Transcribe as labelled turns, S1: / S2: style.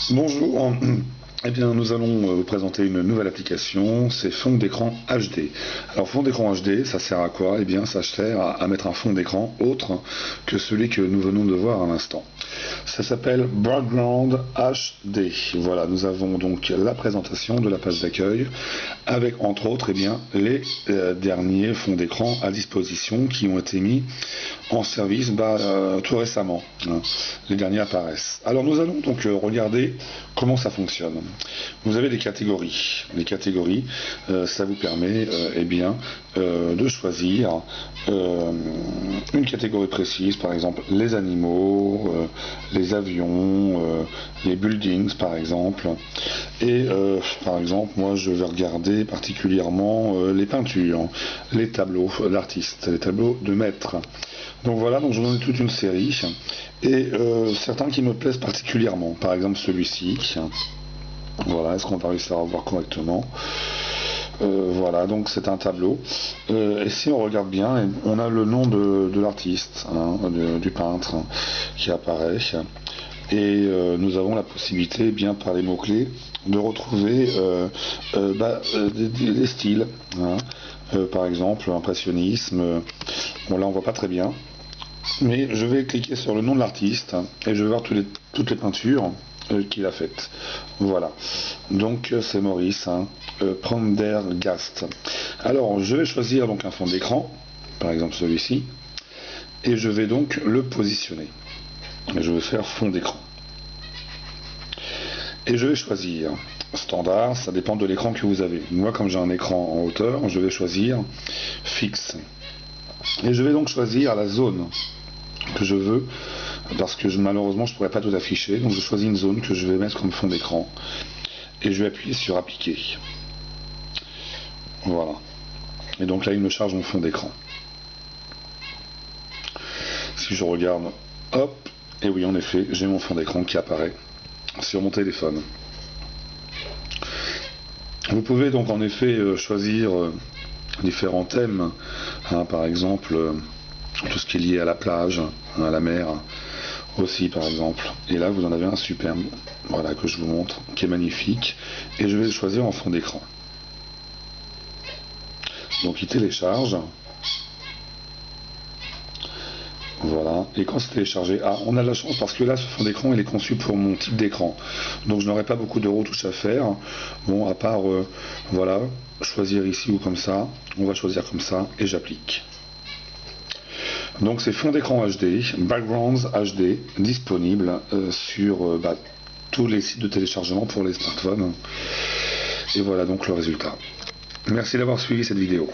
S1: Bonjour, eh bien nous allons vous présenter une nouvelle application, c'est fond d'écran HD. Alors fond d'écran HD, ça sert à quoi? Eh bien ça sert à mettre un fond d'écran autre que celui que nous venons de voir à l'instant. Ça s'appelle Background HD. Voilà, nous avons donc la présentation de la page d'accueil avec entre autres les derniers fonds d'écran à disposition qui ont été mis en service tout récemment. Les derniers apparaissent. Alors nous allons donc regarder comment ça fonctionne. Vous avez des catégories. Les catégories, ça vous permet de choisir une catégorie précise, par exemple les animaux, les avions, les buildings par exemple. Et par exemple, moi je vais regarder particulièrement les peintures, les tableaux d'artistes, les tableaux de maîtres. Donc voilà, donc je vous donne toute une série et certains qui me plaisent particulièrement. Par exemple celui-ci. Voilà, est-ce qu'on va réussir à voir correctement? Voilà, donc c'est un tableau. Et si on regarde bien, on a le nom de l'artiste, du peintre qui apparaît. Et nous avons la possibilité, par les mots-clés, de retrouver des styles. Par exemple, impressionnisme. Bon, là, on voit pas très bien. Mais je vais cliquer sur le nom de l'artiste et je vais voir toutes les peintures qu'il a faites. Voilà. Donc, c'est Maurice Prendergast. Alors, je vais choisir donc un fond d'écran, par exemple celui-ci, et je vais donc le positionner. Je vais faire fond d'écran. Et je vais choisir standard, ça dépend de l'écran que vous avez. Moi, comme j'ai un écran en hauteur, je vais choisir fixe. Et je vais donc choisir la zone que je veux, parce que malheureusement je ne pourrais pas tout afficher, donc je choisis une zone que je vais mettre comme fond d'écran. Et je vais appuyer sur appliquer. Voilà. Et donc là, il me charge mon fond d'écran. Si je regarde, hop, et oui, en effet, j'ai mon fond d'écran qui apparaît sur mon téléphone. Vous pouvez donc en effet choisir différents thèmes, par exemple tout ce qui est lié à la plage, à la mer aussi par exemple. Et là vous en avez un superbe, voilà, que je vous montre, qui est magnifique, et je vais le choisir en fond d'écran. Donc il télécharge. Voilà, et quand c'est téléchargé, on a de la chance parce que là ce fond d'écran il est conçu pour mon type d'écran, donc je n'aurai pas beaucoup de retouches à faire, bon, à part voilà, choisir ici ou comme ça. On va choisir comme ça et j'applique. Donc c'est fond d'écran HD, Backgrounds HD, disponible sur tous les sites de téléchargement pour les smartphones. Et voilà donc le résultat. Merci d'avoir suivi cette vidéo.